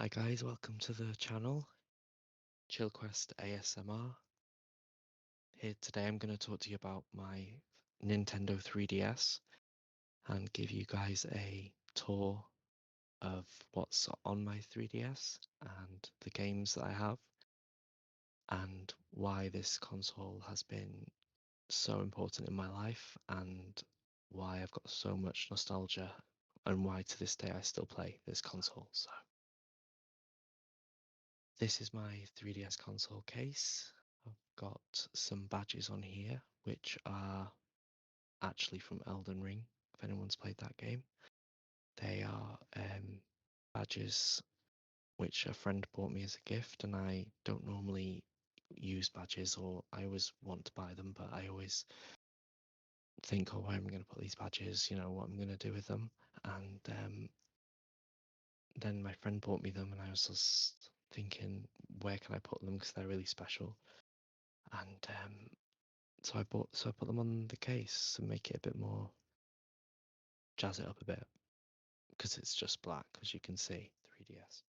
Hi guys, welcome to the channel, ChillQuest ASMR. Here today I'm going to talk to you about my Nintendo 3DS and give you guys a tour of what's on my 3DS and the games that I have and why this console has been so important in my life and why I've got so much nostalgia and why to this day I still play this console. So this is my 3DS console case. I've got some badges on here, which are actually from Elden Ring, if anyone's played that game. They are badges which a friend bought me as a gift, and I don't normally use badges, or I always want to buy them, but I always think, oh, where am I going to put these badges? You know, what I'm going to do with them. And then my friend bought me them, and I was just thinking, where can I put them? Because they're really special. And so I put them on the case to make it a bit more, jazz it up a bit, because it's just black, as you can see, 3DS.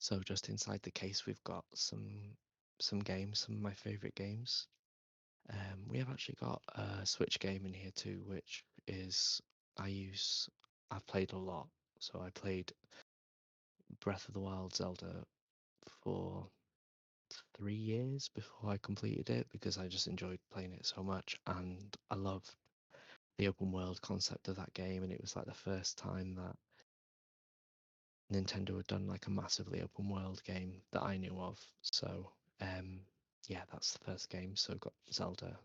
So just inside the case, we've got some games, some of my favorite games. We have actually got a Switch game in here too, which is I've played a lot. So I played Breath of the Wild Zelda for 3 years before I completed it because I just enjoyed playing it so much, and I love the open world concept of that game, and it was like the first time that Nintendo had done like a massively open world game that I knew of. So yeah, that's the first game. So I've got Zelda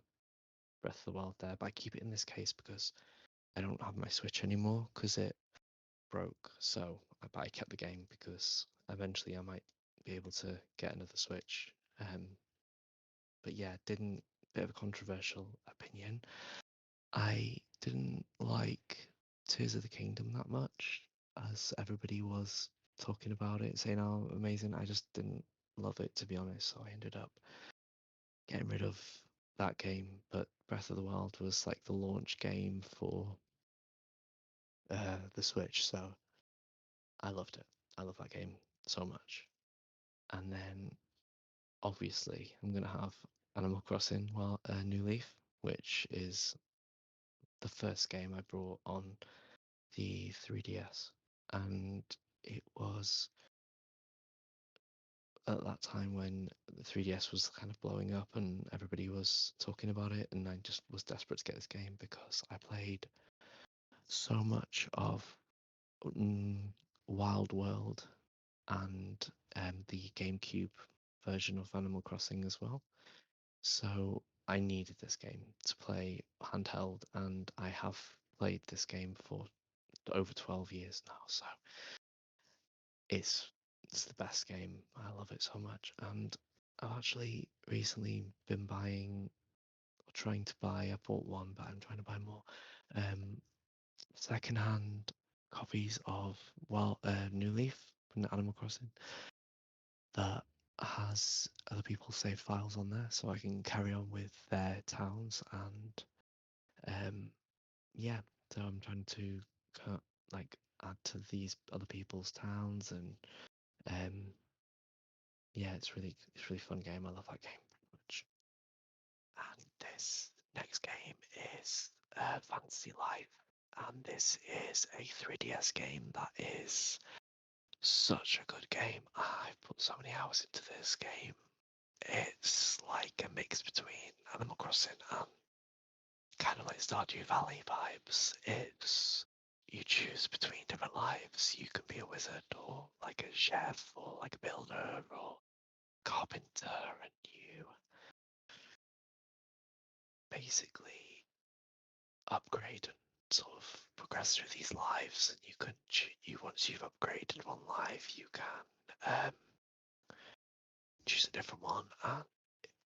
Breath of the Wild there, but I keep it in this case because I don't have my Switch anymore because it broke. So but I kept the game because eventually I might be able to get another Switch. But yeah, didn't bit of a controversial opinion. I didn't like Tears of the Kingdom that much, as everybody was talking about it, saying how amazing. I just didn't love it, to be honest. So I ended up getting rid of that game. But Breath of the Wild was like the launch game for the Switch, so I loved it. I love that game so much. And then obviously I'm gonna have Animal Crossing, well, New Leaf, which is the first game I brought on the 3DS, and it was at that time when the 3DS was kind of blowing up and everybody was talking about it, and I just was desperate to get this game because I played so much of mm, Wild World and the GameCube version of Animal Crossing as well. So I needed this game to play handheld, and I have played this game for over 12 years now. So it's the best game. I love it so much, and I've actually recently been buying, or trying to buy. I bought one, but I'm trying to buy more. Secondhand copies of New Leaf from Animal Crossing that has other people's saved files on there, so I can carry on with their towns and yeah. So I'm trying to like add to these other people's towns and um, yeah, it's really fun game. I love that game very much. And this next game is Fantasy Life, and this is a 3DS game that is such a good game. I've put so many hours into this game. It's like a mix between Animal Crossing and kind of like Stardew Valley vibes. It's you choose between different lives. You can be a wizard or like a chef or like a builder or carpenter, and you basically upgrade and sort of progress through these lives. And you can once you've upgraded one life, you can choose a different one, and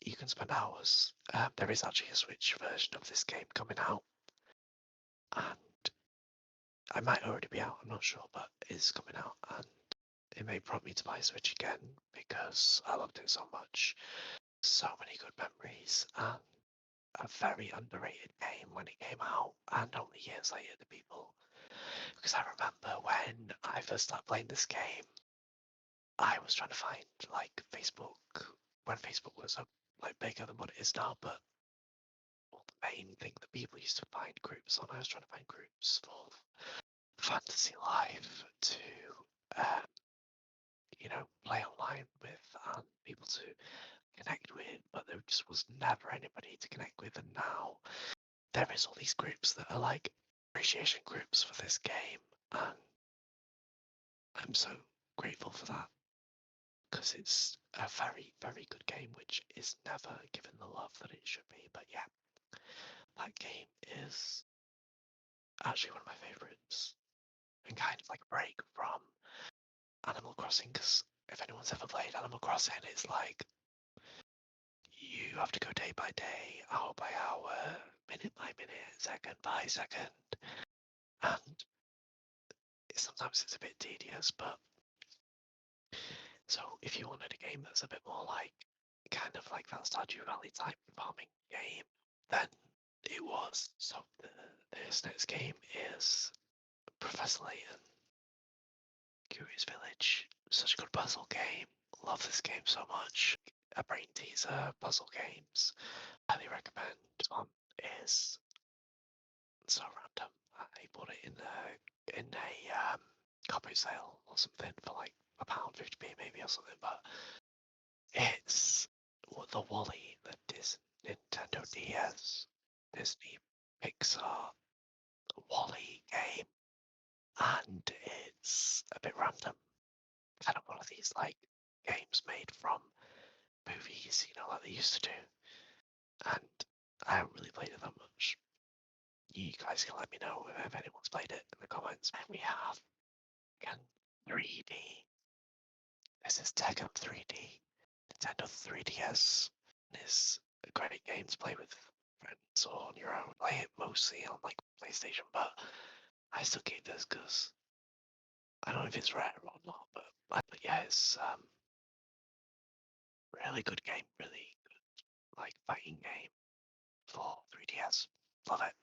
you can spend hours. There is actually a Switch version of this game coming out, and I might already be out. I'm not sure, but it's coming out, and it may prompt me to buy a Switch again because I loved it so much. So many good memories, and a very underrated game when it came out, and only years later to people. Because I remember when I first started playing this game, I was trying to find like Facebook when Facebook was like bigger than what it is now, but the main thing that people used to find groups on, I was trying to find groups for fantasy life to um, play online with and people to connect with, but there just was never anybody to connect with. And now there is all these groups that are like appreciation groups for this game, and I'm so grateful for that because it's a very, very good game which is never given the love that it should be. But yeah, that game is actually one of my favorites and kind of like a break from Animal Crossing, because if anyone's ever played Animal Crossing, it's like you have to go day by day, hour by hour, minute by minute, second by second, and sometimes it's a bit tedious. But so if you wanted a game that's a bit more like kind of like that Stardew Valley type farming game, then it was. So this next game is Professor Layton Curious Village. Such a good puzzle game. Love this game so much. A brain teaser, puzzle games. Highly recommend. This one is so random. I bought it in a copy sale or something for like £1.50 maybe or something, but it's the Wally that is Nintendo DS Disney Pixar Wally game, and it's a bit random. Kind of one of these like games made from movies, like they used to do. And I haven't really played it that much. You guys can let me know if anyone's played it in the comments. And we have again 3D. This is Tekken 3D. Nintendo 3DS is a great game to play with friends or on your own. Play it mostly on like PlayStation, but I still keep this because I don't know if it's rare or not. But yeah, it's really good game, really good like fighting game for 3DS. Love it.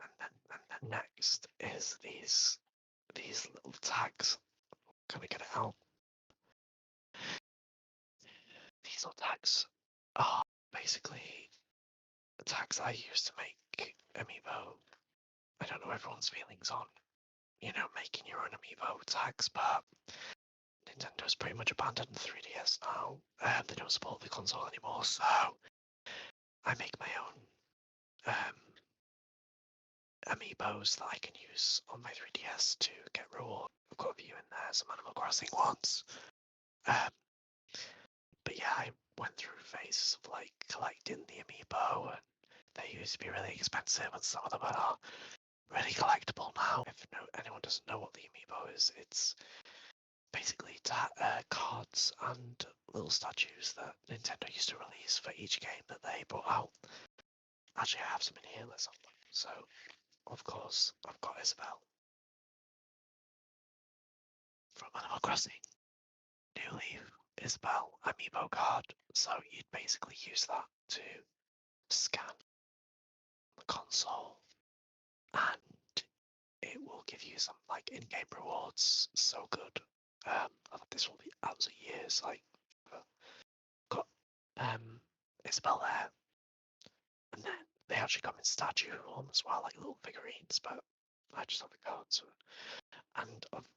And then next is these little tags. Can I get it out? These little tags are basically the tags I use to make amiibo. I don't know everyone's feelings on, making your own amiibo tags, but Nintendo's pretty much abandoned 3DS now. They don't support the console anymore, so I make my own amiibos that I can use on my 3DS to get reward. I've got a few in there, some Animal Crossing ones. But yeah, I went through phases of like collecting the amiibo, and they used to be really expensive, and some of them are really collectible now. If anyone doesn't know what the amiibo is, it's basically cards and little statues that Nintendo used to release for each game that they brought out. Actually, I have some in here. Let's have one. So, of course, I've got Isabelle from Animal Crossing. New Leaf, Isabelle amiibo card. So you'd basically use that to scan the console, and it will give you some like in-game rewards. So good. I thought this will be out of years. Like, got Isabelle there, and then they actually come in statue form as well, like little figurines. But I just have the cards, and I've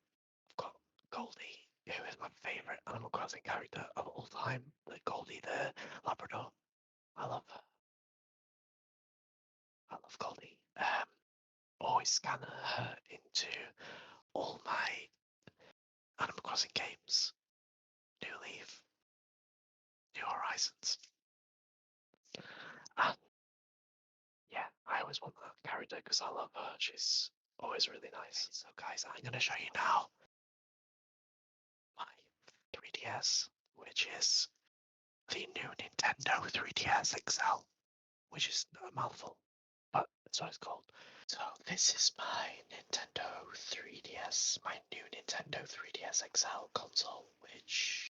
got Goldie, who is my favourite Animal Crossing character of all time. The Goldie the Labrador. I love her. I love Goldie. Always scan her into all my Animal Crossing games. New Leaf, New Horizons. And yeah, I always want that character because I love her. She's always really nice. So guys, I'm going to show you now my 3DS, which is the new Nintendo 3DS XL, which is a mouthful, but that's what it's called. So this is my Nintendo 3DS, my new Nintendo 3DS XL console, which,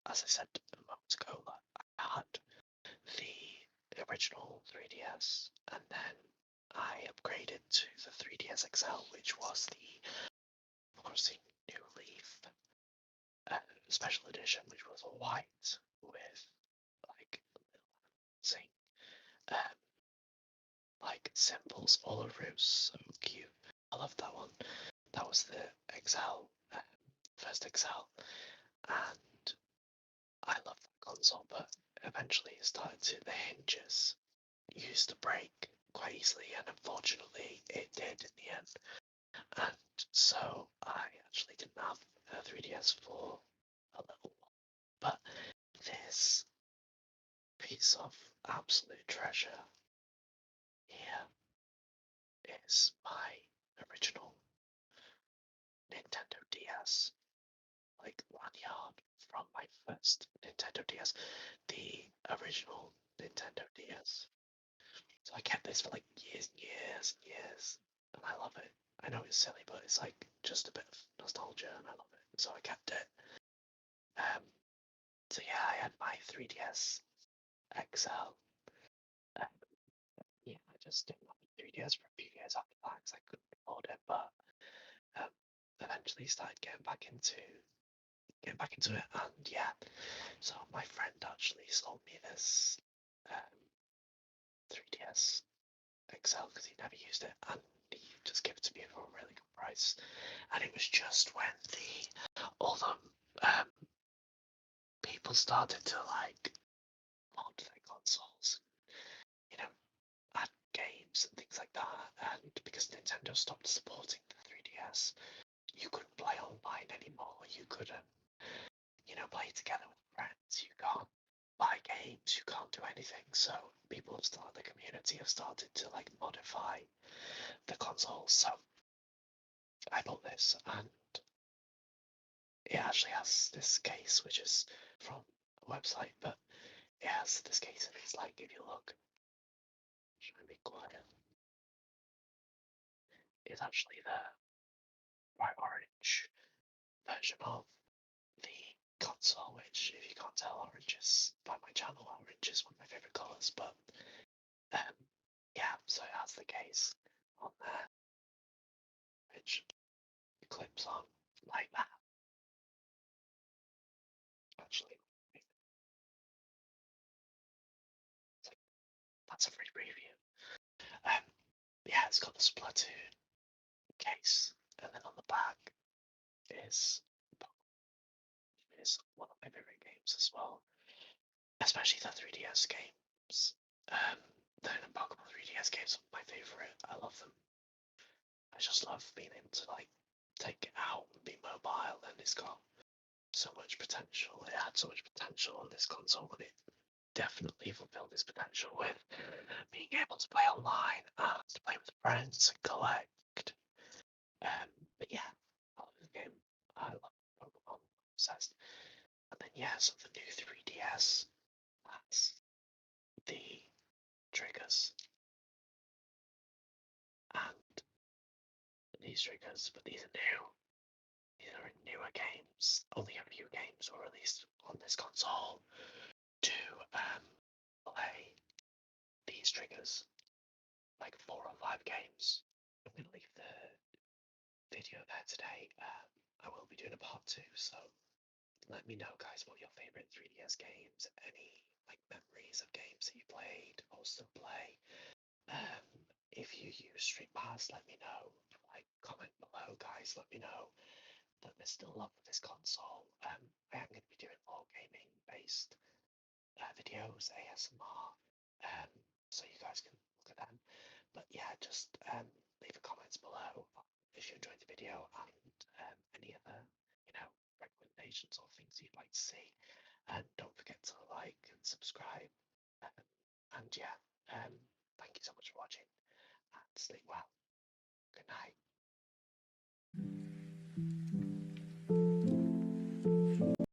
as I said a moment ago, I had the original 3DS, and then I upgraded to the 3DS XL, which was the, of course, the New Leaf special edition, which was white with like sing um, like symbols all over it. Was so cute. I love that one. That was the XL, first XL, and I love that console. But eventually, it started to the hinges used to break quite easily, and unfortunately, it did in the end. And so I actually didn't have a 3DS for a little while. But this piece of absolute treasure here is my original Nintendo DS, like lanyard from my first Nintendo DS, the original Nintendo DS. So I kept this for like years and years and years, and I love it. I know it's silly, but it's like just a bit of nostalgia, and I love it. So I kept it. Um, so yeah, I had my 3DS XL. Um, yeah, I just didn't have a 3DS for a few years after that because I couldn't afford it. But um, eventually started getting back into it, and yeah. So my friend actually sold me this 3DS XL because he never used it, and he just gave it to me for a really good price. And it was just when the all the people started to like mod their consoles, you know, add games and things like that. And because Nintendo stopped supporting the 3DS, you couldn't play online anymore. You couldn't, play together with friends. You can't buy games. You can't do anything. So people have started, the community have started to like modify the consoles. So I bought this, and it actually has this case, which is from a website, but it has this case, and it's like, if you look, try and be quiet, it's actually the bright orange version of the console, which, if you can't tell, orange is, by my channel, orange is one of my favourite colours, but um, yeah, so it has the case on there, which clips on like that. Actually, that's a free preview. Um, yeah, it's got the Splatoon case, and then on the back is one of my favorite games as well, especially the 3DS games. The Pokemon 3DS games are my favorite. I love them. I just love being able to like take it out and be mobile, and it's got so much potential. It had so much potential on this console, and it definitely fulfilled its potential with being able to play online and to play with friends and collect. But yeah, I love this game. I love Pokemon. I'm obsessed. And then yeah, so the new 3DS has the triggers and these triggers, but these are new. These are newer games. Only a few games were released on this console to play these triggers, like 4 or 5 games. I'm gonna leave the video there today. I will be doing a part 2, so let me know, guys, what your favorite 3DS games, any like memories of games that you played or still play. Um, if you use Stream Pass, let me know. Like, comment below, guys. Let me know that there's still love for this console. I am going to be doing more gaming-based videos, ASMR, so you guys can look at them. But yeah, just leave a comments below if you enjoyed the video, and any other, recommendations or things you'd like to see. And don't forget to like and subscribe. Um, and yeah, thank you so much for watching, and sleep well. Good night.